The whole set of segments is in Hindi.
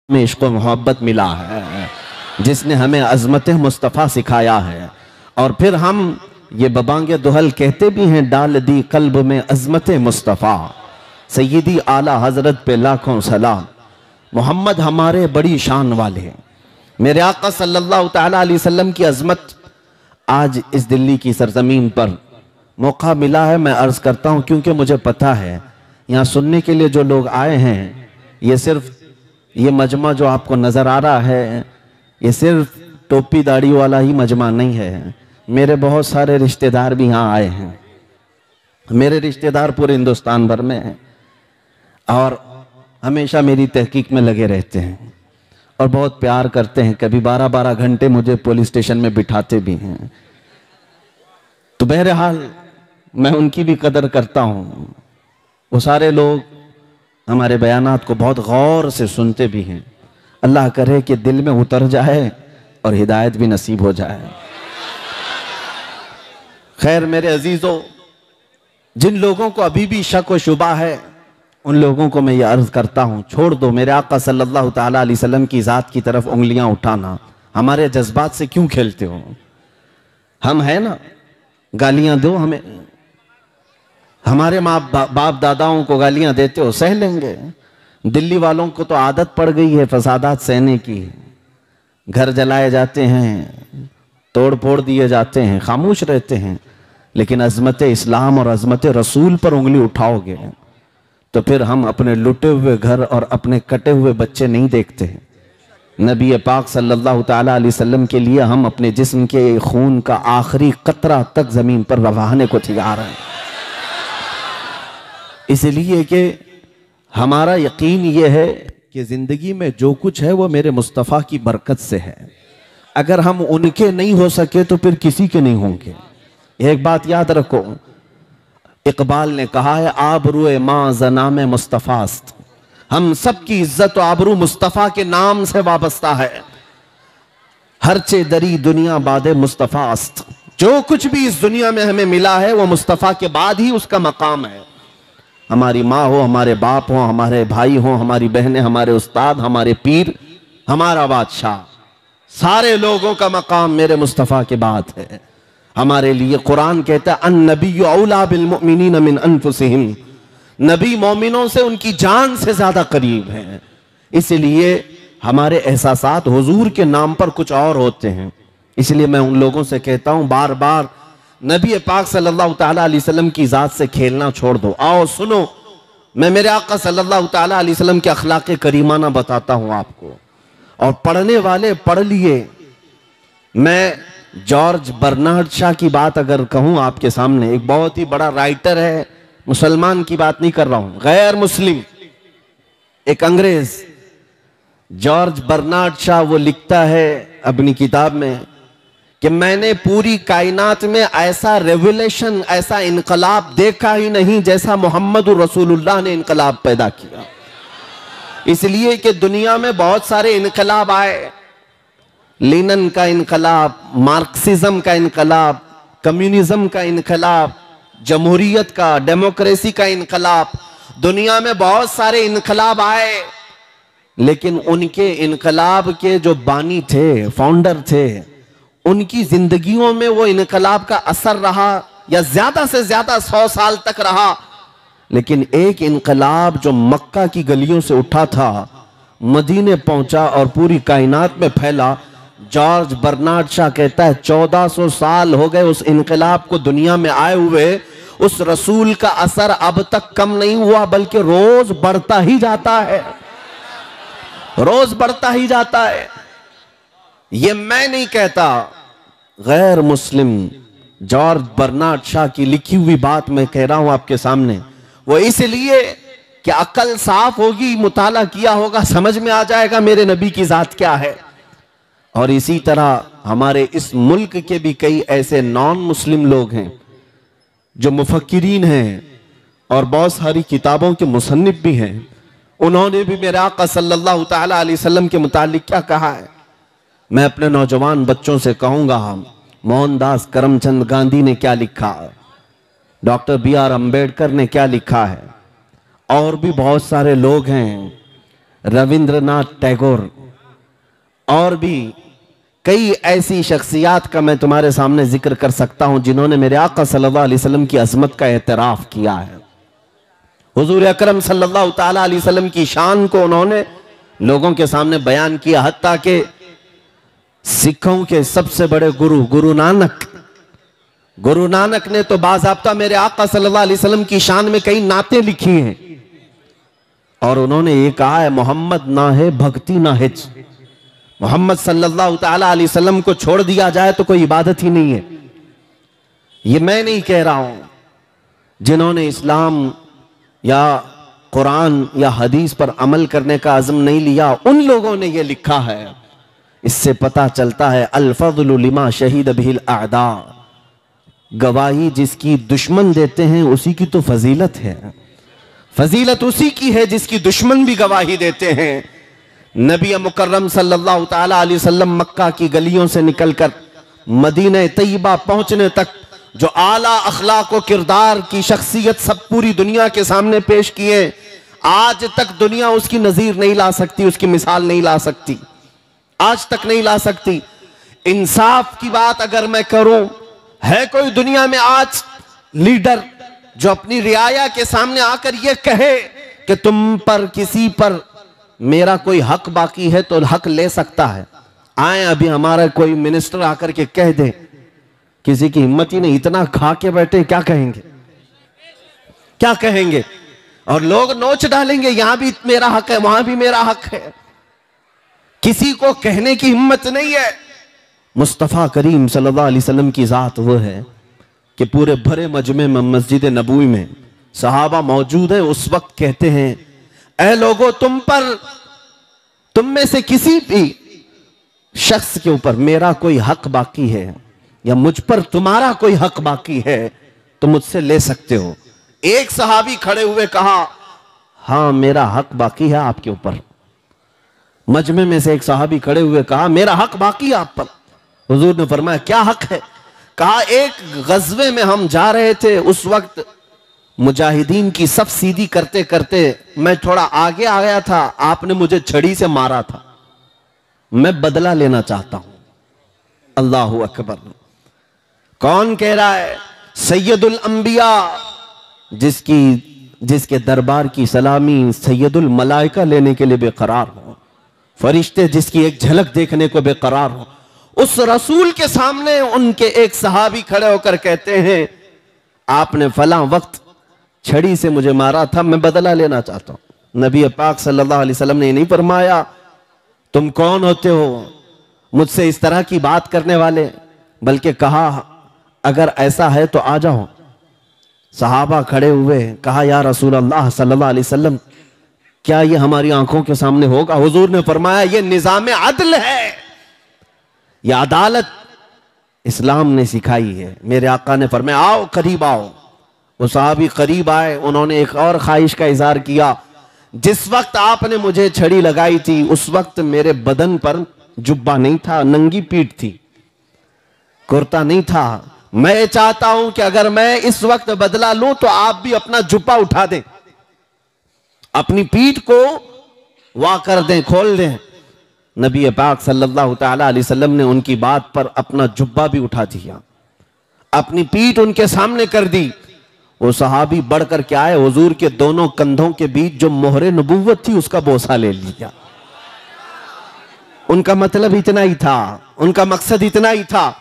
में इश्क़ व मोहब्बत मिला है, जिसने हमें अज़मत मुस्तफ़ा सिखाया है। और फिर हम ये बबांगे दुहल कहते भी हैं, डाल दी कल्ब में अज़मत मुस्तफ़ा, सय्यदी आला हज़रत पे लाखों सलाम। मोहम्मद हमारे बड़ी शान वाले, मेरे आका सल्लल्लाहु तआला अलैहि वसल्लम की अज़मत आज इस दिल्ली की सरजमीन पर मौका मिला है। मैं अर्ज़ करता हूँ क्योंकि मुझे पता है यहाँ सुनने के लिए जो लोग आए हैं, ये सिर्फ ये मजमा जो आपको नज़र आ रहा है, ये सिर्फ टोपी दाढ़ी वाला ही मजमा नहीं है। मेरे बहुत सारे रिश्तेदार भी यहाँ आए हैं। मेरे रिश्तेदार पूरे हिंदुस्तान भर में हैं और हमेशा मेरी तहकीक में लगे रहते हैं और बहुत प्यार करते हैं। कभी 12-12 घंटे मुझे पुलिस स्टेशन में बिठाते भी हैं। तो बहरहाल मैं उनकी भी कदर करता हूँ। वो सारे लोग हमारे बयानात को बहुत गौर से सुनते भी हैं। अल्लाह करे कि दिल में उतर जाए और हिदायत भी नसीब हो जाए। खैर मेरे अजीजों, जिन लोगों को अभी भी शक व शुबा है, उन लोगों को मैं ये अर्ज करता हूँ, छोड़ दो। मेरे आका सल्लल्लाहु तआला अलैहि वसल्लम की ज़ात की तरफ उंगलियां उठाना, हमारे जज्बात से क्यों खेलते हो? हम हैं ना, गालियां दो हमें, हमारे माँ बाप दादाओं को गालियां देते हो, सह लेंगे। दिल्ली वालों को तो आदत पड़ गई है फसादात सहने की। घर जलाए जाते हैं, तोड़ फोड़ दिए जाते हैं, खामोश रहते हैं। लेकिन अज़मत इस्लाम और अज़मत रसूल पर उंगली उठाओगे तो फिर हम अपने लुटे हुए घर और अपने कटे हुए बच्चे नहीं देखते। नबी पाक सल्लल्लाहु तआला अलैहि वसल्लम के लिए हम अपने जिस्म के खून का आखिरी कतरा तक जमीन पर बहाने को तैयार हैं। इसलिए कि हमारा यकीन यह है कि ज़िंदगी में जो कुछ है वो मेरे मुस्तफ़ा की बरकत से है। अगर हम उनके नहीं हो सके तो फिर किसी के नहीं होंगे। एक बात याद रखो, इकबाल ने कहा है, आबरूए माँ ज़नाम मुस्तफ़ास्त। हम सब की इज्जत और आबरू मुस्तफ़ा के नाम से वाबस्ता है। हरचे दरी दुनिया बादे मुस्तफ़ास्त। जो कुछ भी इस दुनिया में हमें मिला है वो मुस्तफ़ा के बाद ही उसका मकाम है। हमारी माँ हो, हमारे बाप हो, हमारे भाई हो, हमारी बहनें, हमारे उस्ताद, हमारे पीर, हमारा बादशाह, सारे लोगों का मकाम मेरे मुस्तफ़ा के बाद है। हमारे लिए कुरान कहता है, अन नबिय्यु औला बिल मुमिनीन मिन अनफुसिहिम। नबी मोमिनों से उनकी जान से ज्यादा करीब हैं। इसलिए हमारे एहसासात हुजूर के नाम पर कुछ और होते हैं। इसलिए मैं उन लोगों से कहता हूं, बार बार नबी पाक सल्लल्लाहु तआला अलैहि वसल्लम की ज़ात से खेलना छोड़ दो। आओ सुनो, मैं मेरे आका सल्लल्लाहु तआला अलैहि वसल्लम के अखलाक करीमाना बताता हूं आपको। और पढ़ने वाले पढ़ लिए। मैं जॉर्ज बर्नार्ड शॉ की बात अगर कहूं आपके सामने, एक बहुत ही बड़ा राइटर है, मुसलमान की बात नहीं कर रहा हूं, गैर मुस्लिम, एक अंग्रेज, जॉर्ज बर्नार्ड शॉ, वो लिखता है अपनी किताब में कि मैंने पूरी कायनात में ऐसा रेवोल्यूशन, ऐसा इनकलाब देखा ही नहीं जैसा मोहम्मद रसूलुल्लाह ने इनकलाब पैदा किया। इसलिए कि दुनिया में बहुत सारे इनकलाब आए, लेनिन का इनकलाब, मार्क्सिज्म का इनकलाब, कम्युनिज्म का इनकलाब, जमहूरियत का, डेमोक्रेसी का इनकलाब, दुनिया में बहुत सारे इनकलाब आए। लेकिन उनके इनकलाब के जो बानी थे, फाउंडर थे, उनकी जिंदगियों में वो इनकलाब का असर रहा या ज्यादा से ज्यादा 100 साल तक रहा। लेकिन एक इनकलाब जो मक्का की गलियों से उठा था, मदीने पहुंचा और पूरी कायनात में फैला। जॉर्ज बर्नार्ड शॉ कहता है 1400 साल हो गए उस इनकलाब को दुनिया में आए हुए। उस रसूल का असर अब तक कम नहीं हुआ, बल्कि रोज बढ़ता ही जाता है, रोज बढ़ता ही जाता है। ये मैं नहीं कहता, गैर मुस्लिम जॉर्ज बर्नार्ड शॉ की लिखी हुई बात मैं कह रहा हूं आपके सामने। वो इसलिए कि अकल साफ होगी, मुताला किया होगा, समझ में आ जाएगा मेरे नबी की जात क्या है। और इसी तरह हमारे इस मुल्क के भी कई ऐसे नॉन मुस्लिम लोग हैं जो मुफक्किरीन हैं और बहुत सारी किताबों के मुसन्निफ भी हैं। उन्होंने भी मेरे आका सल्लल्लाहु तआला अलैहि वसल्लम के मुतालिक क्या कहा है। मैं अपने नौजवान बच्चों से कहूंगा, मोहनदास करमचंद गांधी ने क्या लिखा, डॉक्टर बी आर अम्बेडकर ने क्या लिखा है, और भी बहुत सारे लोग हैं रविंद्रनाथ टैगोर और भी कई ऐसी शख्सियात का मैं तुम्हारे सामने जिक्र कर सकता हूं जिन्होंने मेरे आका सल्लल्लाहु अलैहि वसल्लम की अजमत का एतराफ किया है। हुजूर अकरम सल्लल्लाहु ताला अलैहि वसल्लम की शान को उन्होंने लोगों के सामने बयान किया, हत्ता के सिखों के सबसे बड़े गुरु नानक ने तो बाज़ाब्ता मेरे आका सल्लल्लाहु अलैहि वसल्लम की शान में कई नाते लिखी हैं और उन्होंने ये कहा है, मोहम्मद ना है भक्ति ना हिज। मोहम्मद सल्लल्लाहु ताला अलैहि वसल्लम को छोड़ दिया जाए तो कोई इबादत ही नहीं है। ये मैं नहीं कह रहा हूं, जिन्होंने इस्लाम या कुरान या हदीस पर अमल करने का अज़्म नहीं लिया उन लोगों ने ये लिखा है। इससे पता चलता है अल फज़्लु लिमा शहीद बिहिल अअदा, गवाही जिसकी दुश्मन देते हैं उसी की तो फजीलत है। फजीलत उसी की है जिसकी दुश्मन भी गवाही देते हैं। नबी मुकर्रम सल्लल्लाहु ताला अलैहि वसल्लम मक्का की गलियों से निकलकर मदीना तैयबा पहुंचने तक जो आला अखलाक व किरदार की शख्सियत सब पूरी दुनिया के सामने पेश किए, आज तक दुनिया उसकी नजीर नहीं ला सकती, उसकी मिसाल नहीं ला सकती, आज तक नहीं ला सकती। इंसाफ की बात अगर मैं करूं, है कोई दुनिया में आज लीडर जो अपनी रियाया के सामने आकर यह कहे कि तुम पर किसी पर मेरा कोई हक बाकी है तो हक ले सकता है? आए अभी हमारा कोई मिनिस्टर आकर के कह दे, किसी की हिम्मत ही नहीं, इतना खा के बैठे, क्या कहेंगे, क्या कहेंगे? और लोग नोच डालेंगे, यहां भी मेरा हक है, वहां भी मेरा हक है। किसी को कहने की हिम्मत नहीं है। मुस्तफ़ा करीम सल्लल्लाहु अलैहि वसल्लम की जात वो है कि पूरे भरे मजमे में मस्जिद नबवी में सहाबा मौजूद है, उस वक्त कहते हैं, ऐ लोगों, तुम में से किसी भी शख्स के ऊपर मेरा कोई हक बाकी है या मुझ पर तुम्हारा कोई हक बाकी है तो मुझसे ले सकते हो। एक सहाबी खड़े हुए कहा, हां मेरा हक बाकी है आपके ऊपर। मजमे में से एक सहाबी खड़े हुए कहा, मेरा हक बाकी है आप पर। हुजूर ने फरमाया, क्या हक है? कहा, एक गज़वे में हम जा रहे थे, उस वक्त मुजाहिदीन की सफ सीधी करते करते मैं थोड़ा आगे आ गया था, आपने मुझे छड़ी से मारा था, मैं बदला लेना चाहता हूं। अल्लाहु अकबर। कौन कह रहा है? सैयदुल अंबिया, जिसके दरबार की सलामी सैयदुल मलाइका लेने के लिए बेकरार हो, फरिश्ते जिसकी एक झलक देखने को बेकरार हो, उस रसूल के सामने उनके एक सहाबी खड़े होकर कहते हैं, आपने फला वक्त छड़ी से मुझे मारा था, मैं बदला लेना चाहता हूं। नबी पाक सल्लल्लाहु अलैहि वसल्लम ने नहीं फरमाया, तुम कौन होते हो मुझसे इस तरह की बात करने वाले, बल्कि कहा, अगर ऐसा है तो आ जाओ। सहाबा खड़े हुए, कहा, या रसूल अल्लाह सल्लल्लाहु अलैहि वसल्लम, क्या ये हमारी आंखों के सामने होगा? हुजूर ने फरमाया, ये निजाम अदल है, यह अदालत इस्लाम ने सिखाई है। मेरे आका ने फरमाया, आओ करीब आओ। वो साहबी करीब आए, उन्होंने एक और ख्वाहिश का इजहार किया, जिस वक्त आपने मुझे छड़ी लगाई थी उस वक्त मेरे बदन पर जुब्बा नहीं था, नंगी पीठ थी, कुर्ता नहीं था। मैं चाहता हूं कि अगर मैं इस वक्त बदला लूं तो आप भी अपना जुब्बा उठा दें, अपनी पीठ को वाह कर दें, खोल दें। नबी पाक सल्लल्लाहु ताला अलैहि वसल्लम ने उनकी बात पर अपना जुब्बा भी उठा दिया, अपनी पीठ उनके सामने कर दी। वो सहाबी बढ़कर के आए, हुजूर के दोनों कंधों के बीच जो मोहरे नबूवत थी उसका बोसा ले लिया। उनका मतलब इतना ही था, उनका मकसद इतना ही था,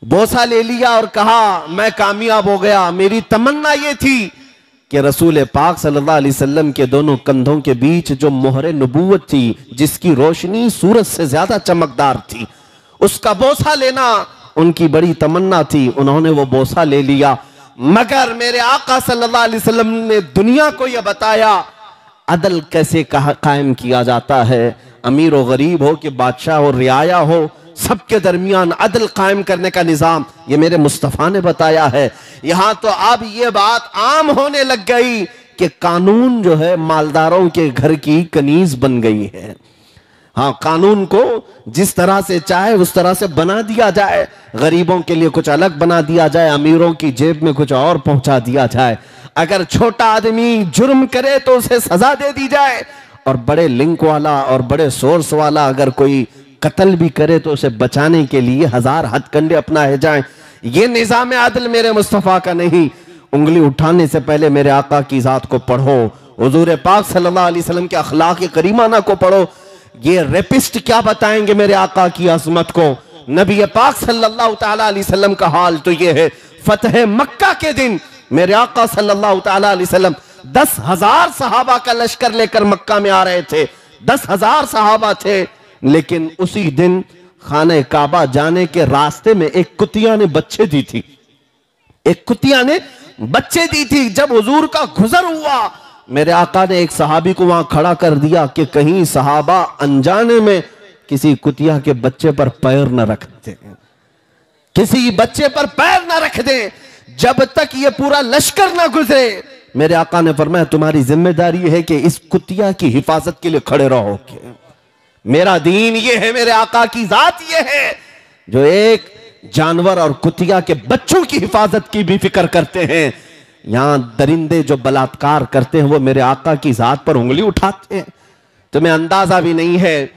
बोसा ले लिया और कहा, मैं कामयाब हो गया। मेरी तमन्ना ये थी कि रसूल पाक सल्लल्लाहु अलैहि वसल्लम के दोनों कंधों के बीच जो मोहरे नबूवत थी, जिसकी रोशनी सूरज से ज्यादा चमकदार थी, उसका बोसा लेना उनकी बड़ी तमन्ना थी। उन्होंने वो बोसा ले लिया, मगर मेरे आका सल्लल्लाहु अलैहि वसल्लम ने दुनिया को यह बताया अदल कैसे कायम किया जाता है। अमीर और गरीब हो कि बादशाह और रियाया हो, सबके दरमियान अदल कायम करने का निजाम ये मेरे मुस्तफ़ा ने बताया है। यहां तो अब ये बात आम होने लग गई कि कानून जो है मालदारों के घर की कनीज बन गई है। हाँ, कानून को जिस तरह से चाहे उस तरह से बना दिया जाए, गरीबों के लिए कुछ अलग बना दिया जाए, अमीरों की जेब में कुछ और पहुंचा दिया जाए। अगर छोटा आदमी जुर्म करे तो उसे सजा दे दी जाए और बड़े लिंक वाला और बड़े सोर्स वाला अगर कोई कत्ल भी करे तो उसे बचाने के लिए 1000 हथकंडे अपनाए जाएं। ये निज़ाम आदल मेरे मुस्तफ़ा का नहीं। उंगली उठाने से पहले मेरे आका की जात को पढ़ो, हुजूर पाक सल्लल्लाहु अलैहि वसल्लम के अखलाक करीमाना को पढ़ो। ये रेपिस्ट क्या बताएंगे मेरे आका की अजमत को। नबी पाक सल्लल्लाहु ताला अलैहि वसल्लम का हाल तो ये है, फतह मक्का के दिन मेरे आका सल्लल्लाहु ताला अलैहि वसल्लम 10,000 सहाबा का लश्कर लेकर मक्का में आ रहे थे। 10,000 सहाबा थे, लेकिन उसी दिन खाने काबा जाने के रास्ते में एक कुतिया ने बच्चे दी थी। एक कुतिया ने बच्चे दी थी। जब हुजूर का गुजर हुआ, मेरे आका ने एक सहाबी को वहां खड़ा कर दिया कि कहीं सहाबा अनजाने में किसी कुतिया के बच्चे पर पैर न रख दे, किसी बच्चे पर पैर न रख दे जब तक ये पूरा लश्कर ना गुजरे। मेरे आका ने फरमाया तुम्हारी जिम्मेदारी है कि इस कुतिया की हिफाजत के लिए खड़े रहो। मेरा दीन ये है, मेरे आका की जात ये है जो एक जानवर और कुतिया के बच्चों की हिफाजत की भी फिक्र करते हैं। यहां दरिंदे जो बलात्कार करते हैं वो मेरे आका की जात पर उंगली उठाते हैं। तुम्हें अंदाजा भी नहीं है।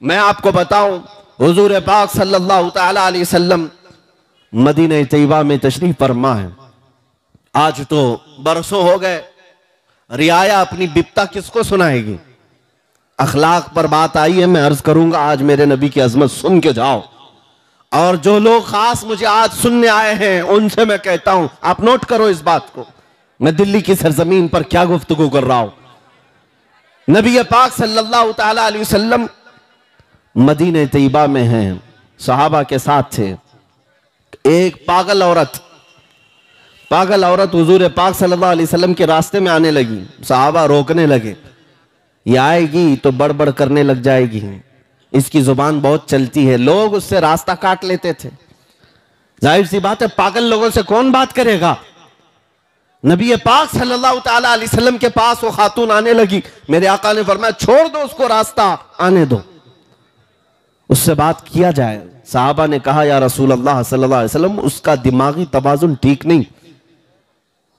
मैं आपको बताऊं, हुजूर पाक सल्लल्लाहु ताला अलैहि वसल्लम मदीना तैयबा में तशरीफ फरमा है। आज तो बरसों हो गए। रियाया अपनी बिपता किसको सुनाएगी। अखलाक पर बात आई है, मैं अर्ज करूंगा आज मेरे नबी की अजमत सुन के जाओ। और जो लोग खास मुझे आज सुनने आए हैं उनसे मैं कहता हूं, आप नोट करो इस बात को, मैं दिल्ली की सरजमीन पर क्या गुफ्तगू कर रहा हूं। नबी पाक सल्लल्लाहु ताला अलैहि वसल्लम मदीने तैयबा में हैं, सहाबा के साथ थे। एक पागल औरत हुजूर पाक सल्लल्लाहु अलैहि वसल्लम के रास्ते में आने लगी। सहाबा रोकने लगे, ये आएगी तो बड़बड़ करने लग जाएगी, इसकी जुबान बहुत चलती है। लोग उससे रास्ता काट लेते थे। जाहिर सी बात है, पागल लोगों से कौन बात करेगा। नबी पाक सल्लल्लाहु ताला अलैहि वसल्लम के पास वो खातून आने लगी। मेरे आका ने फरमाया छोड़ दो उसको, रास्ता आने दो, उससे बात किया जाए। साहबा ने कहा या रसूल अल्लाह सल्लल्लाहु अलैहि वसल्लम, उसका दिमागी तवाजुन ठीक नहीं,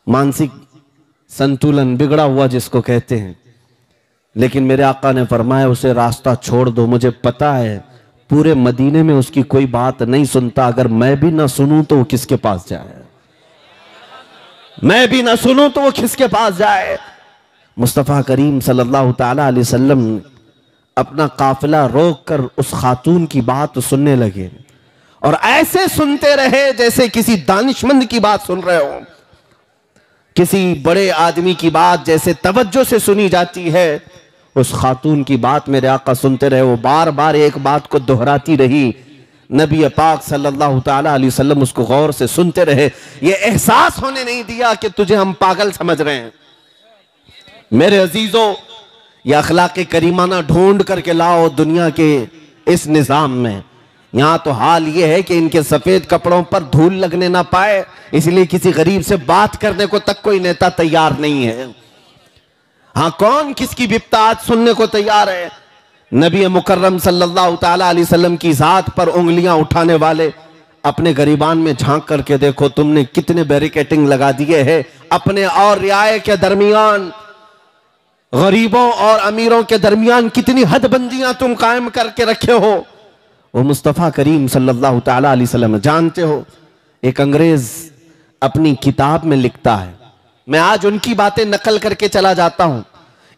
मानसिक संतुलन बिगड़ा हुआ जिसको कहते हैं। लेकिन मेरे आका ने फरमाया उसे रास्ता छोड़ दो, मुझे पता है पूरे मदीने में उसकी कोई बात नहीं सुनता। अगर मैं भी ना सुनूं तो वो किसके पास जाए, मैं भी ना सुनूं तो वो किसके पास जाए। मुस्तफ़ा करीम सल्लल्लाहु ताला अलैहि वसल्लम अपना काफिला रोक कर उस खातून की बात सुनने लगे और ऐसे सुनते रहे जैसे किसी दानिशमंद की बात सुन रहे हो, किसी बड़े आदमी की बात जैसे तवज्जो से सुनी जाती है। उस खातून की बात मेरे आका सुनते रहे। वो बार बार एक बात को दोहराती रही। नबी पाक सल्लल्लाहु ताला अलैहि वसल्लम उसको गौर से सुनते रहे। ये एहसास होने नहीं दिया कि तुझे हम पागल समझ रहे हैं। मेरे अजीजों, ये अखलाक करीमाना ढूंढ करके लाओ दुनिया के इस निज़ाम में। यहां तो हाल ये है कि इनके सफेद कपड़ों पर धूल लगने ना पाए, इसलिए किसी गरीब से बात करने को तक कोई नेता तैयार नहीं है। हाँ, कौन किसकी बिपता आज सुनने को तैयार है। नबी मुकर्रम सल्लल्लाहु ताला अलैहि वसल्लम की जात पर उंगलियां उठाने वाले अपने गरीबान में झांक करके देखो, तुमने कितने बैरिकेटिंग लगा दिए हैं अपने और रियाए के दरमियान। गरीबों और अमीरों के दरमियान कितनी हदबंदियां तुम कायम करके रखे हो। वो मुस्तफ़ा करीम सल्लल्लाहु ताला अलैहि वसल्लम जानते हो। एक अंग्रेज अपनी किताब में लिखता है, मैं आज उनकी बातें नकल करके चला जाता हूं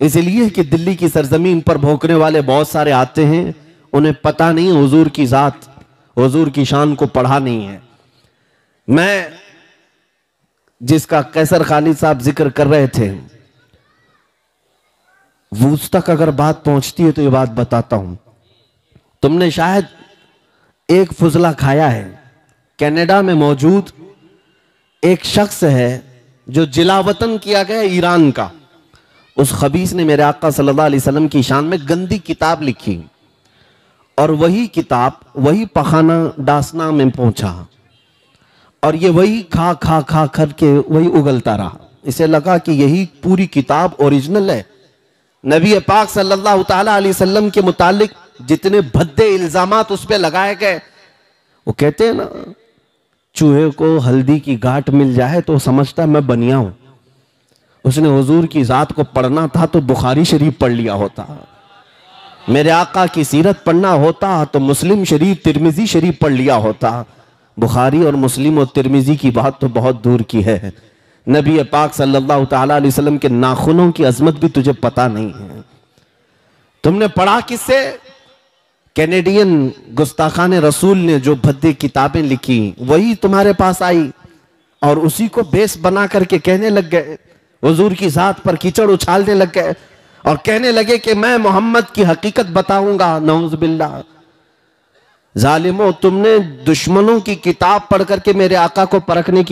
इसलिए कि दिल्ली की सरजमीन पर भौंकने वाले बहुत सारे आते हैं, उन्हें पता नहीं हुजूर की जात, हुजूर की शान को पढ़ा नहीं है। मैं जिसका कैसर खालिद साहब जिक्र कर रहे थे, वूज तक अगर बात पहुंचती है तो ये बात बताता हूं। तुमने शायद एक फुजला खाया है। कनाडा में मौजूद एक शख्स है जो जिलावतन किया गया ईरान का। उस खबीस ने मेरे आका सल्लल्लाहु अलैहि वसल्लम की शान में गंदी किताब लिखी और वही किताब वही पखाना डासना में पहुंचा और ये वही खा खा खा करके वही उगलता रहा। इसे लगा कि यही पूरी किताब ओरिजिनल है। नबी पाक सल्लल्लाहु ताला अलैहि वसल्लम के मुतालिक जितने भद्दे इल्जामात उस पर लगाए गए, वो कहते हैं ना, चूहे को हल्दी की गांठ मिल जाए तो समझता मैं बनिया हूं। उसने हुजूर की ज़ात को पढ़ना था तो बुखारी शरीफ पढ़ लिया होता, मेरे आका की सीरत पढ़ना होता तो मुस्लिम शरीफ तिरमिजी शरीफ पढ़ लिया होता। बुखारी और मुस्लिम और तिरमिजी की बात तो बहुत दूर की है, नबी पाक सल्लल्लाहु तआला अलैहि वसल्लम के नाखूनों की अजमत भी तुझे पता नहीं है। तुमने पढ़ा किससे? कैनेडियन गुस्ताखान रसूल ने जो भद्दे किताबें लिखी वही तुम्हारे पास आई और उसी को बेस बना करके कहने लग गए, हुजूर की जात पर कीचड़ उछालने लग गए और कहने लगे कि मैं मोहम्मद की हकीकत बताऊंगा। नऊज़ बिल्लाह। जालिमो, तुमने दुश्मनों की किताब पढ़ करके मेरे आका को परखने की